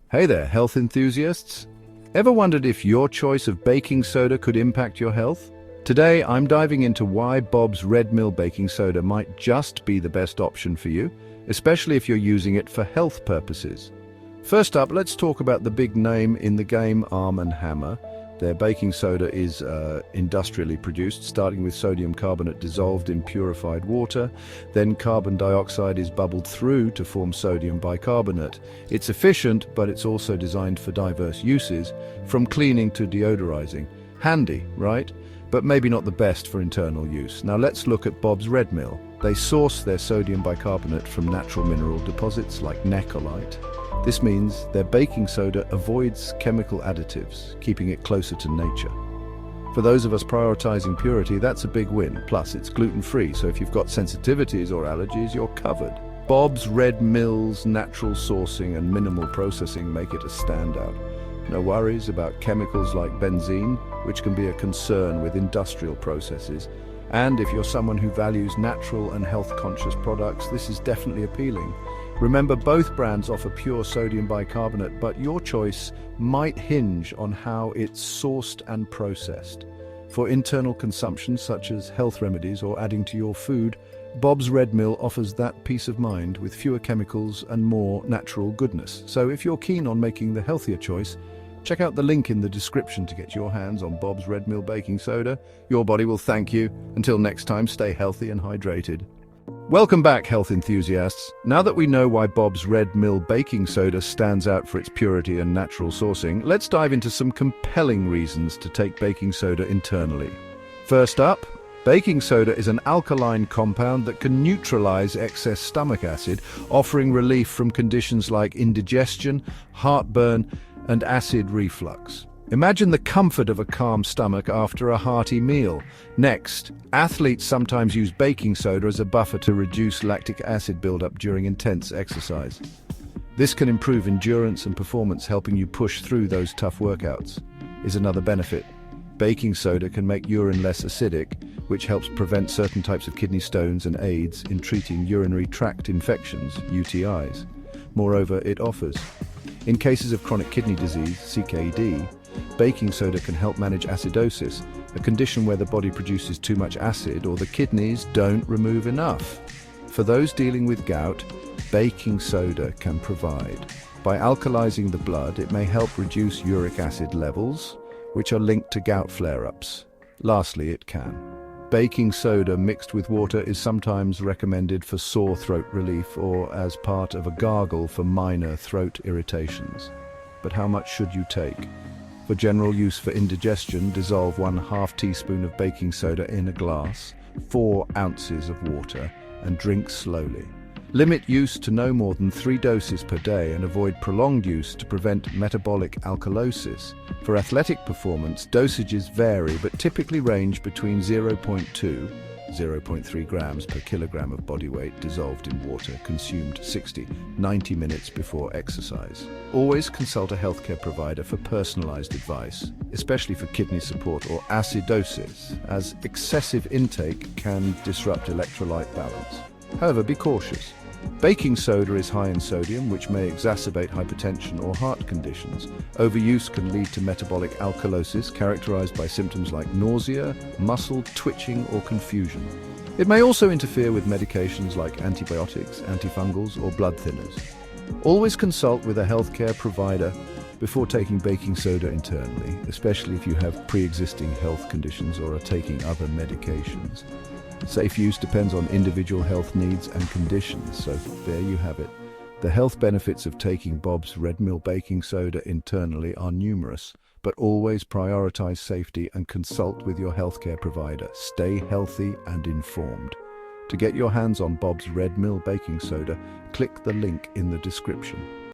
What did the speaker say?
Hey there, health enthusiasts. Ever wondered if your choice of baking soda could impact your health? Today, I'm diving into why Bob's Red Mill baking soda might just be the best option for you, especially if you're using it for health purposes. First up, let's talk about the big name in the game, Arm & Hammer. Their baking soda is industrially produced, starting with sodium carbonate dissolved in purified water. Then carbon dioxide is bubbled through to form sodium bicarbonate. It's efficient, but it's also designed for diverse uses, from cleaning to deodorizing. Handy, right? But maybe not the best for internal use. Now let's look at Bob's Red Mill. They source their sodium bicarbonate from natural mineral deposits like necrolite. This means their baking soda avoids chemical additives, keeping it closer to nature. For those of us prioritizing purity, that's a big win. Plus, it's gluten-free, so if you've got sensitivities or allergies, you're covered. Bob's Red Mill's natural sourcing and minimal processing make it a standout. No worries about chemicals like benzene, which can be a concern with industrial processes. And if you're someone who values natural and health-conscious products, this is definitely appealing. Remember, both brands offer pure sodium bicarbonate, but your choice might hinge on how it's sourced and processed. For internal consumption, such as health remedies or adding to your food, Bob's Red Mill offers that peace of mind with fewer chemicals and more natural goodness. So if you're keen on making the healthier choice, check out the link in the description to get your hands on Bob's Red Mill baking soda. Your body will thank you. Until next time, stay healthy and hydrated. Welcome back, health enthusiasts. Now that we know why Bob's Red Mill baking soda stands out for its purity and natural sourcing, let's dive into some compelling reasons to take baking soda internally. First up, baking soda is an alkaline compound that can neutralize excess stomach acid, offering relief from conditions like indigestion, heartburn, and acid reflux. Imagine the comfort of a calm stomach after a hearty meal. Next, athletes sometimes use baking soda as a buffer to reduce lactic acid buildup during intense exercise. This can improve endurance and performance, helping you push through those tough workouts. Is another benefit. Baking soda can make urine less acidic, which helps prevent certain types of kidney stones and aids in treating urinary tract infections, UTIs. Moreover, it offers, in cases of chronic kidney disease, CKD, baking soda can help manage acidosis, a condition where the body produces too much acid or the kidneys don't remove enough. For those dealing with gout, baking soda can provide. By alkalizing the blood, it may help reduce uric acid levels, which are linked to gout flare-ups. Lastly, it can. Baking soda mixed with water is sometimes recommended for sore throat relief or as part of a gargle for minor throat irritations. But how much should you take? For general use for indigestion, dissolve 1/2 teaspoon of baking soda in a glass, 4 ounces of water, and drink slowly. Limit use to no more than 3 doses per day and avoid prolonged use to prevent metabolic alkalosis. For athletic performance, dosages vary but typically range between 0.2 0.3 grams per kilogram of body weight dissolved in water, consumed 60-90 minutes before exercise. Always consult a healthcare provider for personalized advice, especially for kidney support or acidosis, as excessive intake can disrupt electrolyte balance. However, be cautious. Baking soda is high in sodium, which may exacerbate hypertension or heart conditions. Overuse can lead to metabolic alkalosis, characterized by symptoms like nausea, muscle twitching, or confusion. It may also interfere with medications like antibiotics, antifungals, or blood thinners. Always consult with a healthcare provider before taking baking soda internally, especially if you have pre-existing health conditions or are taking other medications. Safe use depends on individual health needs and conditions, so there you have it. The health benefits of taking Bob's Red Mill baking soda internally are numerous, but always prioritize safety and consult with your healthcare provider. Stay healthy and informed. To get your hands on Bob's Red Mill baking soda, click the link in the description.